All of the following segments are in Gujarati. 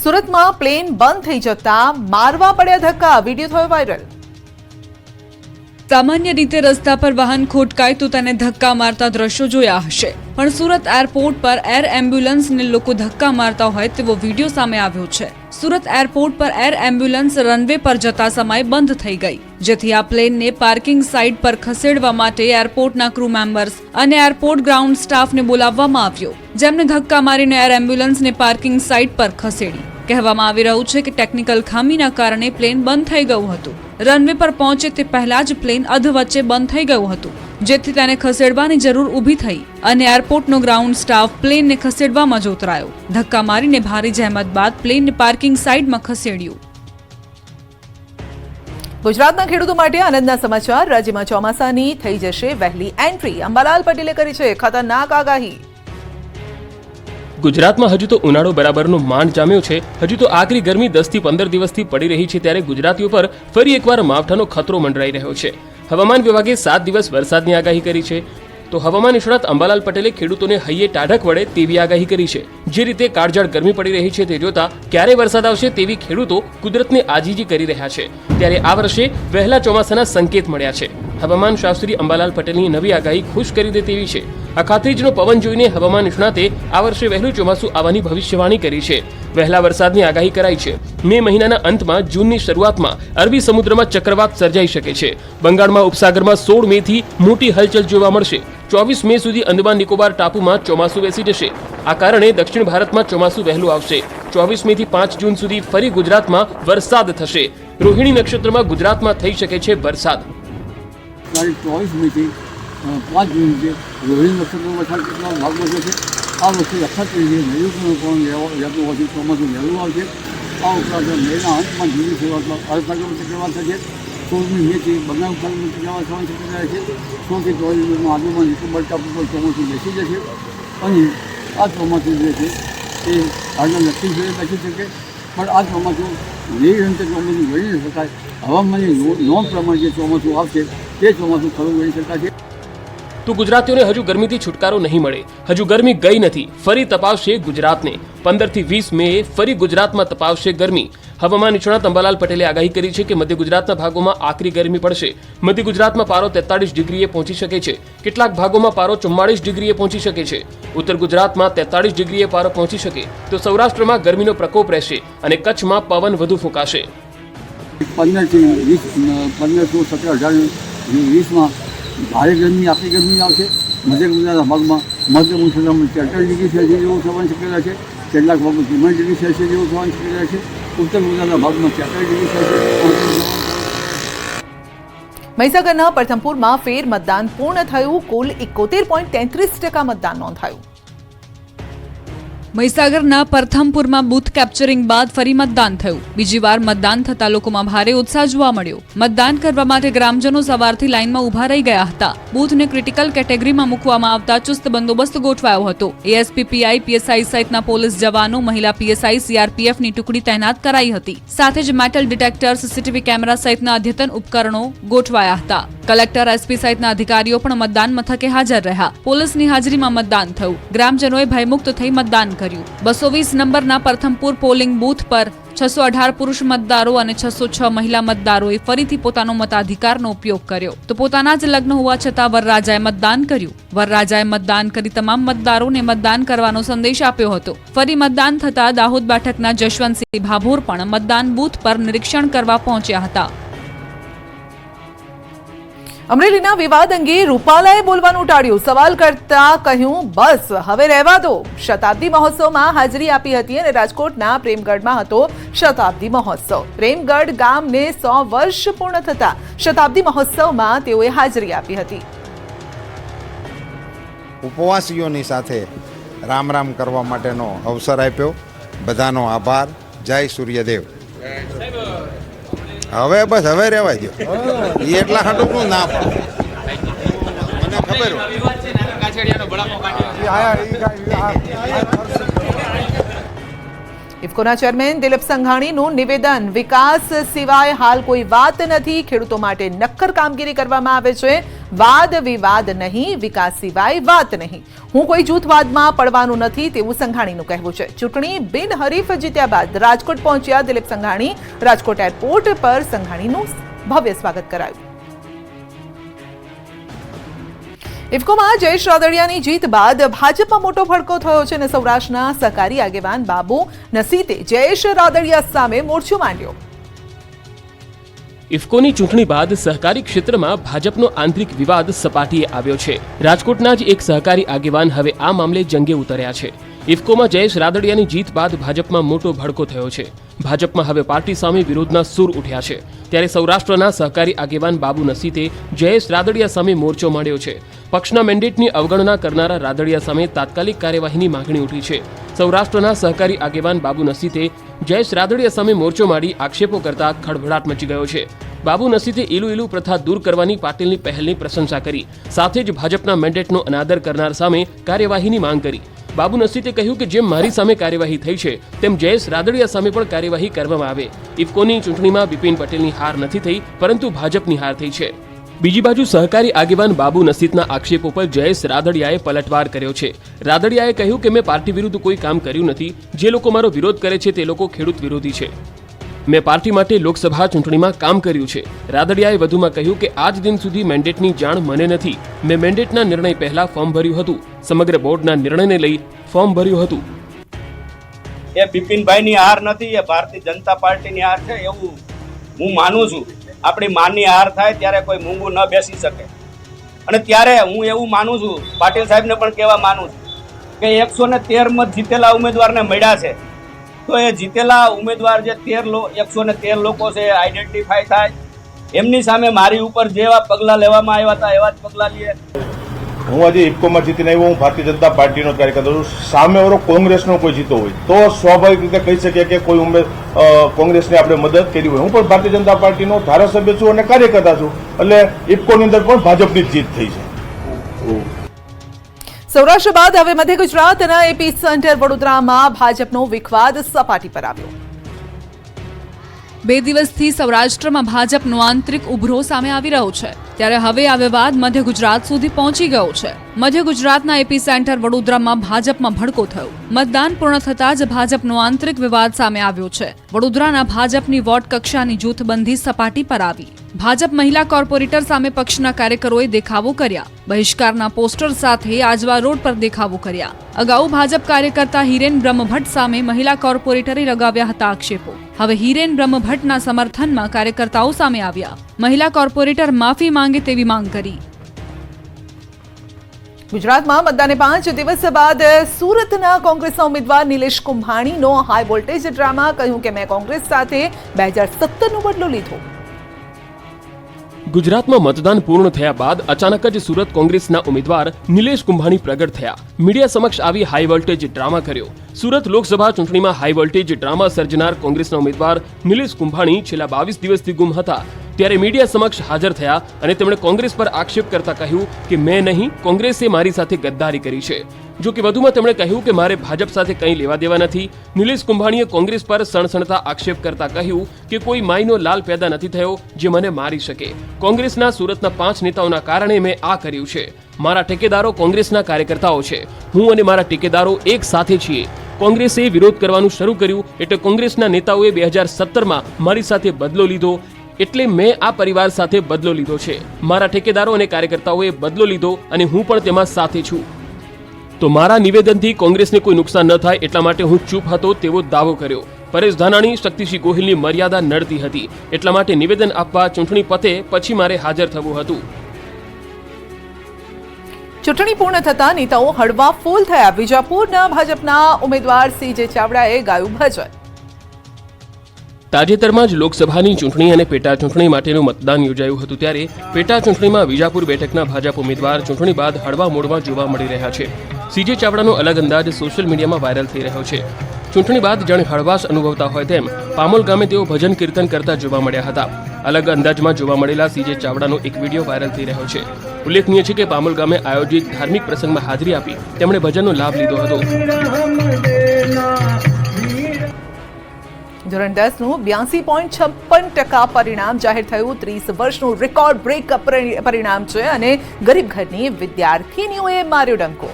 સુરતમાં પ્લેન બંધ થઈ જતા મારવા પડ્યા ધક્કા, વિડીયો થયો વાયરલ। સામાન્ય રીતે રસ્તા પર વાહન ખોટકાય તો તેને ધક્કા મારતા દ્રશ્યો જોયા હશે, પણ સુરત એરપોર્ટ પર એર એમ્બ્યુલન્સને લોકો ધક્કા મારતા હોય તેવો વિડીયો સામે આવ્યો છે। સુરત એરપોર્ટ પર એર એમ્બ્યુલન્સ રનવે પર જતા સમયે બંધ થઈ ગઈ, જેથી આ પ્લેનને પાર્કિંગ સાઇટ પર ખસેડવા માટે એરપોર્ટના ક્રૂ મેમ્બર્સ અને એરપોર્ટ ગ્રાઉન્ડ સ્ટાફને બોલાવવામાં આવ્યો, જેમને ધક્કા મારીને એર એમ્બ્યુલન્સને પાર્કિંગ સાઇટ પર ખસેડી। કહેવામાં આવી રહ્યું છે કે ટેકનિકલ ખામીના કારણે પ્લેન બંધ થઈ ગયું હતું। રનવે પર પહોંચે તે પહેલા જ પ્લેન અધ વચ્ચે બંધ થઈ ગયું હતું, જેથી તેને ખસેડવાની જરૂર ઊભી થઈ અને એરપોર્ટનો ગ્રાઉન્ડ સ્ટાફ પ્લેનને ખસેડવામાં જોતરાયો। ધક્કા મારીને ભારી જહેમત બાદ પ્લેનને પાર્કિંગ સાઇડમાં ખસેડ્યું। ગુજરાતના ખેડૂતો માટે આનંદના સમાચાર। રાજ્યમાં ચોમાસાની થઈ જશે વહેલી એન્ટ્રી, અંબાલાલ પટેલે કરી છે ખતરનાક આગાહી। ગુજરાતમાં હજુ તો ઉનાળો બરાબરનો માંડ જામ્યો છે। હજુ તો આકરી ગરમી 10 થી 15 દિવસથી પડી રહી છે, ત્યારે ગુજરાતીઓ પર ફરી એકવાર માવઠાનો ખતરો મંડરાઈ રહ્યો છે। હવામાન વિભાગે 7 દિવસ વરસાદની આગાહી કરી છે, તો હવામાન નિષ્ણાત અંબાલાલ પટેલે ખેડૂતોને હૈયે ટાઢક વડે તેવી આગાહી કરી છે। જે રીતે કાળઝાળ ગરમી પડી રહી છે તે જોતા ક્યારે વરસાદ આવશે તેવી ખેડૂતો કુદરતને આજીજી કરી રહ્યા છે, ત્યારે આ વર્ષે વહેલા ચોમાસાના સંકેત મળ્યા છે। હવામાન શાસ્ત્રી અંબાલાલ પટેલની નવી આગાહી ખુશ કરી દે તેવી છે। આ ખાતરીજનો પવન જોઈને હવામાન નિષ્ણાતે આ વર્ષે વહેલું ચોમાસું આવવાની ભવિષ્યવાણી કરી છે। વહેલા વરસાદની આગાહી કરાઈ છે। મે મહિનાના અંતમાં જૂનની શરૂઆતમાં અરબી સમુદ્રમાં ચક્રવાત સર્જાઈ શકે છે। બંગાળમાં ઉપસાગરમાં 16 મે થી મોટી હલચલ જોવા મળશે। 24 મે સુધી અંદમાન નિકોબાર ટાપુમાં ચોમાસું બેસી જશે। આ કારણે દક્ષિણ ભારતમાં ચોમાસું વહેલું આવશે। 24 મે થી 5 જૂન સુધી ફરી ગુજરાતમાં વરસાદ થશે। રોહિણી નક્ષત્રમાં ગુજરાતમાં થઈ શકે છે વરસાદ। 24 મે થી 5 જૂન સુધી રોહિણી નક્ષત્રમાં વરસાદ કેટલા ભાગ બચે છે। આ વખતે અખાત્રીજે નૈઋત્યનું પવન રહેતું હોવાથી ચોમાસું વહેલું આવશે। આ ઉપરાંત મેના અંતમાં જૂનની શરૂઆતમાં અરબસાગરમાં ચક્રવાત થશે। 16મી મે થી બંગાળ ઉપસાગરમાં ચક્રવાત થવાની શક્યતા છે। 16 થી 24 મેમાં અંદમાન નિકોબાર ટાપુ પર ચોમાસું બેસી જશે અને આ ચોમાસું જે છે એ હાલના દક્ષિણ સુધી બેસી શકે, પણ આ ચોમાસું નિરંતર ચોમાસું ગણી ન શકાય। હવામાનની નોંધ પ્રમાણે જે ચોમાસું આવશે તે ચોમાસું ખરું ગણી શકાશે। તો ગુજરાતીઓને હજુ ગરમીથી છુટકારો નહીં મળે। હજુ ગરમી ગઈ નથી, ફરી તપાવશે ગુજરાતને। 15 થી 20 મે ફરી ગુજરાતમાં તપાવશે ગરમી। હવામાન નિષ્ણાત અંબાલાલ પટેલે આગાહી કરી છે કે મધ્ય ગુજરાતના ભાગોમાં આકરી ગરમી પડશે। મધ્ય ગુજરાતમાં પારો 43 ડિગ્રીએ પહોંચી શકે છે। કેટલાક ભાગોમાં પારો 44 ડિગ્રીએ પહોંચી શકે છે। ઉત્તર ગુજરાતમાં 43 ડિગ્રીએ પારો પહોંચી શકે તો સૌરાષ્ટ્રમાં ગરમીનો પ્રકોપ રહેશે અને કચ્છમાં પવન વધુ ફૂંકાશે। 15 થી 17, 18, 20માં ભારે ગરમી, આકરી ગરમી આવશે। મધ્ય ગુજરાતના ભાગમાં મધ્યમ ઉષ્ણતામાન 43 ડિગ્રી સેલ્સિયસ જેવું થવાની શક્યતા છે। કેટલાક ભાગમાં 43 ડિગ્રી સેલ્સિયસ જેવું થવાની શક્યતા છે। ઉત્તર ગુજરાતના ભાગમાં 43 ડિગ્રી સેલ્સિયસ। મહીસાગરના પ્રથમપુરમાં ફેર મતદાન પૂર્ણ થયું। કુલ 71.33% મતદાન નોંધાયું। મહીસાગરના પ્રથમપુરમાં બૂથ કેપ્ચરિંગ બાદ ફરી મતદાન થયું। બીજી વાર મતદાન થતા લોકોમાં ભારે ઉત્સાહ જોવા મળ્યો। મતદાન કરવા માટે ગ્રામજનો સવારથી લાઇનમાં ઉભા રહી ગયા હતા। બૂથને ક્રિટિકલ કેટેગરીમાં મૂકવામાં આવતા ચુસ્ત બંદોબસ્ત ગોઠવાયો હતો। એએસપી, પીઆઈ, પીએસઆઈ સહિતના પોલીસ જવાનો, મહિલા પીએસઆઈ, સીઆરપીએફની ટુકડી તૈનાત કરાઈ હતી। સાથે જ મેટલ ડિટેક્ટર, સીસીટીવી કેમેરા સહિતના અદ્યતન ઉપકરણો ગોઠવાયા હતા। કલેક્ટર, એસપી સહિતના અધિકારીઓ પણ મતદાન મથકે હાજર રહ્યા। પોલીસની હાજરીમાં મતદાન થયું। ગ્રામજનોએ ભયમુક્ત થઈ મતદાન કર્યું। 220 નંબરના પ્રથમપુર પોલિંગ બૂથ પર 618 પુરુષ મતદારો અને 606 મહિલા મતદારોએ ફરીથી પોતાનો મતાધિકારનો ઉપયોગ કર્યો, તો પોતાના જ લગ્ન હોવા છતાં વરરાજાએ મતદાન કર્યું। વરરાજાએ મતદાન કરી તમામ મતદારોને મતદાન કરવાનો સંદેશ આપ્યો હતો। ફરી મતદાન થતા દાહોદ બેઠકના જશવંતસિંહ ભાભોર પણ મતદાન બૂથ પર નિરીક્ષણ કરવા પહોંચ્યા હતા। અમરેલીના વિવાદ અંગે રૂપાલાએ બોલવાનું ટાળ્યું। સવાલ કરતા કહ્યું, બસ હવે રહેવા દો। શતાબ્દી મહોત્સવમાં હાજરી આપી હતી અને રાજકોટના પ્રેમગઢમાં હતો શતાબ્દી મહોત્સવ। પ્રેમગઢ ગામને 100 વર્ષ પૂર્ણ થતા શતાબ્દી મહોત્સવમાં તેઓએ હાજરી આપી હતી। ઉપવાસીઓની સાથે રામ રામ કરવા માટેનો અવસર આપ્યો। બધાનો આભાર। જય સૂર્યદેવ। હવે બસ હવે રહેવા દો। એ એટલા હાટું ના પાડે, મને ખબર હોય। ઇફકોના ચેરમેન દિલીપ સંઘાણીનું નિવેદન, વિકાસ સિવાય હાલ કોઈ વાત નથી, ખેડૂતો માટે નક્કર કામગીરી કરવામાં આવે છે, વાદ વિવાદ નહીં, વિકાસ સિવાય વાત નહીં, હું કોઈ જૂથવાદમાં પડવાનું નથી તેવું સંઘાણીનું કહેવું છે. ચૂંટણી બિનહરીફ જીત્યા બાદ રાજકોટ પહોંચ્યા દિલીપ સંઘાણી. રાજકોટ એરપોર્ટ પર સંઘાણીનું ભવ્ય સ્વાગત કરાયું. ઇફકોમાં જયેશ રાદડિયાની જીત બાદ ભાજપમાં મોટો ભડકો થયો છે અને સૌરાષ્ટ્રના સહકારી આગેવાન બાબુ નસીતે જયેશ રાદડિયા સામે મોરચો માંડ્યો. ઇફકોની ચૂંટણી બાદ સહકારી ક્ષેત્રમાં ભાજપનો આંતરિક વિવાદ સપાટીએ આવ્યો છે. રાજકોટના જ એક સહકારી આગેવાન હવે આ મામલે જંગે ઉતર્યા છે. ઇફકોમાં જયેશ રાદડિયાની જીત બાદ ભાજપમાં મોટો ભડકો થયો છે. ભાજપમાં હવે પાર્ટી સામે વિરોધના સૂર ઉઠ્યા છે. ત્યારે સૌરાષ્ટ્રના સહકારી આગેવાન બાબુ નસીતે જયેશ રાદડિયા સામે મોરચો માંડ્યો છે. પક્ષના મેન્ડેટની અવગણના કરનારા રાદડિયા સામે તાત્કાલિક કાર્યવાહીની માંગણી ઉઠી છે. સૌરાષ્ટ્રના સહકારી આગેવાન બાબુ નસીતે જયેશ રાદડિયા સામે મોરચો માંડી આક્ષેપો કરતા ખળભળાટ મચી ગયો છે. બાબુ નસીતે ઇલુ પ્રથા દૂર કરવાની પાટીલની પહેલની પ્રશંસા કરી. સાથે જ ભાજપના મેન્ડેટનો અનાદર કરનાર સામે કાર્યવાહીની માંગ કરી. બાબુ નસીતે કહ્યું કે જેમ મારી સામે કાર્યવાહી થઈ છે તેમ જયેશ રાદડિયા સામે પણ કાર્યવાહી કરવામાં આવે. ઇફકોની ચૂંટણીમાં બિપિન પટેલની હાર નથી થઈ, પરંતુ ભાજપની હાર થઈ છે. બીજી બાજુ સહકારી આગેવાન બાબુ નસીતના આક્ષેપો પર જયેશ રાદડિયાએ પલટવાર કર્યો છે. રાદડિયાએ કહ્યું કે મેં પાર્ટી વિરુદ્ધ કોઈ કામ કર્યું નથી. જે લોકો મારો વિરોધ કરે છે તે લોકો ખેડૂત વિરોધી છે. મેં પાર્ટી માટે લોકસભા ચૂંટણીમાં કામ કર્યું છે. રાદડિયાએ વધુમાં કહ્યું કે આજ દિન સુધી મેન્ડેટની જાણ મને નથી. મેં મેન્ડેટના નિર્ણય પહેલા ફોર્મ ભર્યું હતું. સમગ્ર બોર્ડના નિર્ણયને લઈ ફોર્મ ભર્યું હતું. એ બિપિનભાઈની હાર નથી, એ ભારતીય જનતા પાર્ટીની હાર છે એવું હું માનું છું. આપણી માનની હાર થાય ત્યારે કોઈ મૂંગું ન બેસી શકે. અને ત્યારે હું એવું માનું છું, પાટીલ સાહેબને પણ કહેવા માનું છું કે 113 જીતેલા ઉમેદવારને મળ્યા છે, તો એ જીતેલા ઉમેદવાર જે 113 લોકો છે આઈડેન્ટિફાય થાય, એમની સામે મારી ઉપર જેવા પગલાં લેવામાં આવ્યા હતા એવા જ પગલાં લઈએ. હું આજે ઇફકોમાં જીતીને આવ્યો, હું ભારતીય જનતા પાર્ટીનો કાર્યકર્તા છું. સામેવાળો કોંગ્રેસનો કોઈ જીતો હોય તો સ્વાભાવિક રીતે કહી શકીએ કે કોઈ કોંગ્રેસને આપણે મદદ કરી હોય. હું પણ ભારતીય જનતા પાર્ટીનો ધારાસભ્ય છું અને કાર્યકર્તા છું, એટલે ઇફકોની અંદર પણ ભાજપની જીત થઈ છે. સૌરાષ્ટ્ર બાદ હવે મધ્ય ગુજરાતના એપી સેન્ટર વડોદરામાં ભાજપનો વિખવાદ સપાટી પર આવ્યો. 2 દિવસથી સૌરાષ્ટ્રમાં ભાજપનો આંતરિક ઉભરો સામે આવી રહ્યો છે. ત્યારે હવે આ વિવાદ મધ્ય ગુજરાત સુધી પહોંચી ગયો છે. મધ્ય ગુજરાતના એપી સેન્ટર વડોદરામાં ભાજપમાં ભડકો થયો. મતદાન પૂર્ણ થતાં જ ભાજપનો આંતરિક વિવાદ સામે આવ્યો છે. વડોદરાના ભાજપની વોર્ડ કક્ષાની જૂથબંધી સપાટી પર આવી. ભાજપ મહિલા કોર્પોરેટર સામે પક્ષના કાર્યકરોએ દેખાવો કર્યા. બહિષ્કારના પોસ્ટર સાથે આજવા રોડ પર દેખાવો કર્યા. અગાઉ ભાજપ કાર્યકર્તા હિરેન બ્રહ્મભટ્ટ સામે મહિલા કોર્પોરેટરે લગાવ્યા હતા આક્ષેપો. હવે હિરેન બ્રહ્મભટ્ટના સમર્થનમાં કાર્યકર્તાઓ સામે આવ્યા. મહિલા કોર્પોરેટર માફી માંગે તેવી માંગ કરી. ગુજરાતમાં મતદાને 5 દિવસ બાદ સુરતના કોંગ્રેસના ઉમેદવાર નિલેશ કુંભાણીનો હાઈ વોલ્ટેજ ડ્રામા, કહ્યું કે મેં કોંગ્રેસ સાથે 2017નો બદલો લીધો. ગુજરાતમાં મતદાન પૂર્ણ થયા બાદ અચાનક જ સુરત કોંગ્રેસના ઉમેદવાર નિલેશ કુંભાણી પ્રગટ થયા. મીડિયા સમક્ષ આવી હાઈ વોલ્ટેજ ડ્રામા કર્યો. સુરત લોકસભા ચૂંટણીમાં હાઈ વોલ્ટેજ ડ્રામા સર્જનાર કોંગ્રેસના ઉમેદવાર નિલેશ કુંભાણી છેલ્લા 22 દિવસથી ગુમ હતા. ત્યારે મીડિયા સમક્ષ હાજર થયા અને તેમણે કોંગ્રેસ પર આક્ષેપ કરતા કહ્યું કે મેં નહીં, કોંગ્રેસે મારી સાથે ગદ્દારી કરી છે. જો કે વધુમાં તેમણે કહ્યું કે મારે ભાજપ સાથે કંઈ લેવા દેવા નથી. નિલેશ કુંભાણીએ કોંગ્રેસ પર સણસણતા આક્ષેપ કરતા કહ્યું કે કોઈ માયનો લાલ પેદા નથી થયો જે મને મારી શકે. કોંગ્રેસના સુરતના 5 નેતાઓના કારણે મેં આ કર્યું છે. મારા ઠેકેદારો કોંગ્રેસના કાર્યકર્તાઓ છે. હું અને મારા ઠેકેદારો એક સાથે છીએ. કોંગ્રેસે વિરોધ કરવાનું શરૂ કર્યું એટલે કોંગ્રેસના નેતાઓએ 2017માં મારી સાથે બદલો લીધો. એટલે મેં આ પરિવાર સાથે બદલો લીધો છે. મારા ઠેકેદારો અને કાર્યકર્તાઓએ બદલો લીધો અને હું પણ તેમાં સાથે છું. તો મારા નિવેદનથી કોંગ્રેસને કોઈ નુકસાન ન થાય એટલા માટે હું ચૂપ હતો તેવો દાવો કર્યો. પરેશ ધાનાણી, શક્તિસિંહ ગોહિલની મર્યાદા નડતી હતી, એટલા માટે નિવેદન આપવા ચૂંટણી પતે પછી મારે હાજર થવું હતું. ચૂંટણી પૂર્ણ થતા નેતાઓ હળવા ફૂલ થયા. વિજાપુરના ભાજપના ઉમેદવાર CJ ચાવડાએ ગાયું ભજન. તાજેતરમાં જ લોકસભાની ચૂંટણી અને પેટા ચૂંટણી માટેનું મતદાન યોજાયું હતું. ત્યારે પેટા ચૂંટણીમાં વિજાપુર બેઠકના ભાજપ ઉમેદવાર ચૂંટણી બાદ હળવા મૂડમાં જોવા મળી રહ્યા છે. CJ ચાવડાનો અલગ અંદાજ સોશિયલ મીડિયામાં વાયરલ થઈ રહ્યો છે. ચૂંટણી બાદ જાણે હળવાશ અનુભવતા હોય તેમ પામોલ ગામે તેઓ ભજન કીર્તન કરતા જોવા મળ્યા હતા. અલગ અંદાજમાં જોવા મળેલા CJ ચાવડાનો એક વિડીયો વાયરલ થઈ રહ્યો છે. ઉલ્લેખનીય છે કે પામોલ ગામે આયોજિત ધાર્મિક પ્રસંગમાં હાજરી આપી તેમણે ભજનનો લાભ લીધો હતો. ધોરણ 10નું 82.56% પરિણામ જાહેર થયું. 30 વર્ષનું રેકોર્ડ બ્રેક પરિણામ છે અને ગરીબ ઘરની વિદ્યાર્થીનીઓએ માર્યો ડંકો.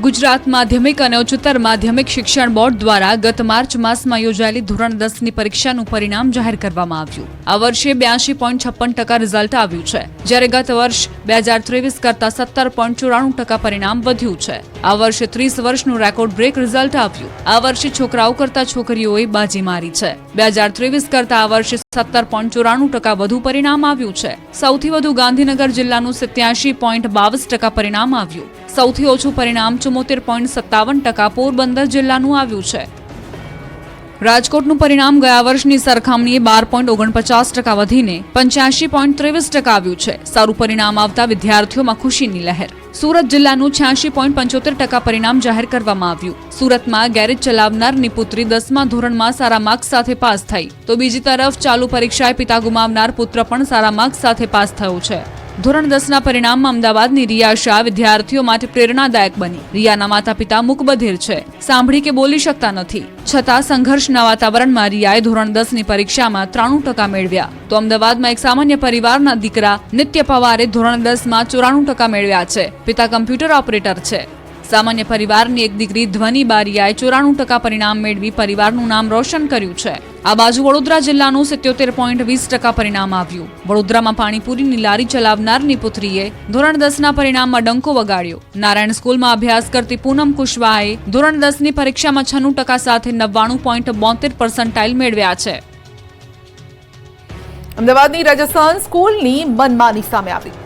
ગુજરાત માધ્યમિક અને ઉચ્ચતર માધ્યમિક શિક્ષણ બોર્ડ દ્વારા ગત માર્ચ માસમાં યોજાયેલી ધોરણ 10ની પરીક્ષાનું પરિણામ જાહેર કરવામાં આવ્યું. આ વર્ષે 82.56% રિઝલ્ટ આવ્યું છે, જ્યારે ગત વર્ષ 2023 કરતાં 17.94% પરિણામ વધ્યું છે. આ વર્ષે 30 વર્ષનું રેકોર્ડ બ્રેક રિઝલ્ટ આવ્યું. આ વર્ષે છોકરાઓ કરતાં છોકરીઓએ બાજી મારી છે. 2023 કરતાં આ વર્ષે 17.94% વધુ પરિણામ આવ્યું છે. સૌથી વધુ ગાંધીનગર જિલ્લાનું 87.22% પરિણામ આવ્યું. સૌથી ઓછું પરિણામ 74.57% પોરબંદર જિલ્લાનું આવ્યું છે. રાજકોટનું પરિણામ ગયા વર્ષની સરખામણીએ 12.49% વધીને 85.23% આવ્યું છે. સારું પરિણામ આવતા વિદ્યાર્થીઓમાં ખુશીની લહેર. સુરત જિલ્લાનું 86.75% પરિણામ જાહેર કરવામાં આવ્યું. સુરતમાં ગેરેજ ચલાવનારની પુત્રી 10મા ધોરણમાં સારા માર્ક્સ સાથે પાસ થઈ, તો બીજી તરફ ચાલુ પરીક્ષાએ પિતા ગુમાવનાર પુત્ર પણ સારા માર્ક્સ સાથે પાસ થયો છે. ધોરણ 10ના પરિણામમાં અમદાવાદની રિયા શાહ વિદ્યાર્થીઓ માટે પ્રેરણાદાયક બની. રિયાના માતા પિતા મૂકબધિર છે, સાંભળી કે બોલી શકતા નથી. છતાં સંઘર્ષના વાતાવરણમાં રિયાએ ધોરણ 10ની પરીક્ષામાં 93% મેળવ્યા. તો અમદાવાદમાં એક સામાન્ય પરિવારના દીકરા નિત્ય પવારે ધોરણ 10માં 94% મેળવ્યા છે. પિતા કમ્પ્યુટર ઓપરેટર છે. સામાન્ય પરિવારની એક દીકરી ધ્વની બારિયાએ 94% પરિણામ મેળવી પરિવારનું નામ રોશન કર્યું છે. આ બાજુ વડોદરા જિલ્લાનું 77.20% પરિણામ આવ્યું. વડોદરામાં પાણીપુરીની લારી ચલાવનારની પુત્રીએ ધોરણ 10ના પરિણામમાં ડંકો વગાડ્યો. નારાયણ સ્કૂલમાં અભ્યાસ કરતી પૂનમ કુશવાહાએ ધોરણ 10ની પરીક્ષામાં 96% સાથે 99.72% મેળવ્યા છે. અમદાવાદની રાજસ્થાન સ્કૂલની મનમાની સામે આવી.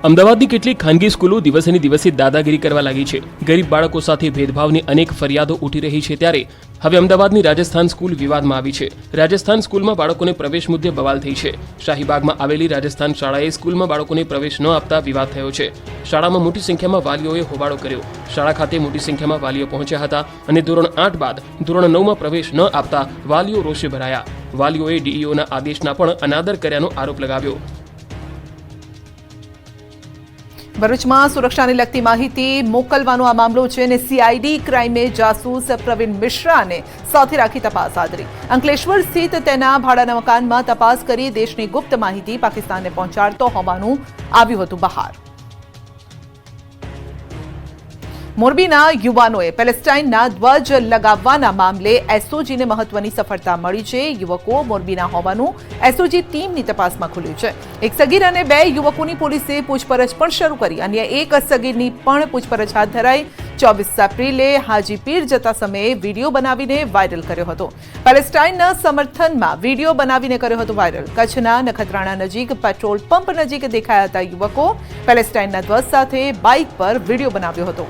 અમદાવાદની કેટલીક ખાનગી સ્કૂલો દિવસેને દિવસે દાદાગીરી કરવા લાગી છે. ગરીબ બાળકો સાથે ભેદભાવની અનેક ફરિયાદો ઉઠી રહી છે. ત્યારે હવે અમદાવાદની રાજસ્થાન સ્કૂલ વિવાદમાં આવી છે. રાજસ્થાન સ્કૂલમાં બાળકોને પ્રવેશ મુદ્દે બવાલ થઈ છે. શાહીબાગમાં આવેલી રાજસ્થાન શાળાએ સ્કૂલમાં બાળકોને પ્રવેશ ન આપતા વિવાદ થયો છે. શાળામાં મોટી સંખ્યામાં વાલીઓએ હોબાળો કર્યો. શાળા ખાતે મોટી સંખ્યામાં વાલીઓ પહોંચ્યા હતા અને ધોરણ 8 બાદ ધોરણ 9માં પ્રવેશ ન આપતા વાલીઓ રોષે ભરાયા. વાલીઓએ ડીઈઓના આદેશના પણ અનાદર કર્યાનો આરોપ લગાવ્યો. ભરૂચમાં સુરક્ષાને લગતી માહિતી મોકલવાનો આ મામલો છે અને સીઆઈડી ક્રાઇમે જાસૂસ પ્રવીણ મિશ્રાને સાથે રાખી તપાસ હાથ ધરી. અંકલેશ્વર સ્થિત તેના ભાડાના મકાનમાં તપાસ કરી દેશની ગુપ્ત માહિતી પાકિસ્તાનને પહોંચાડતો હોવાનું આવ્યું હતું બહાર. મોરબીના યુવાનોએ પેલેસ્ટાઇનના ધ્વજ લગાવવાના મામલે એસઓજીને મહત્વની સફળતા મળી છે. યુવકો મોરબીના હોવાનું એસઓજી ટીમની તપાસમાં ખુલ્યું છે. એક સગીર અને 2 યુવકોની પોલીસે પૂછપરછ પણ શરૂ કરી. અન્ય એક સગીરની પણ પૂછપરછ હાથ ધરાઈ. 24 એપ્રિલે હાજીપીર જતા સમયે વિડીયો બનાવીને વાયરલ કર્યો હતો. પેલેસ્ટાઇનના સમર્થનમાં વિડીયો બનાવીને કર્યો હતો વાયરલ. કચ્છના નખત્રાણા નજીક પેટ્રોલ પંપ નજીક દેખાયા હતા યુવકો. પેલેસ્ટાઇનના ધ્વજ સાથે બાઇક પર વિડીયો બનાવ્યો હતો.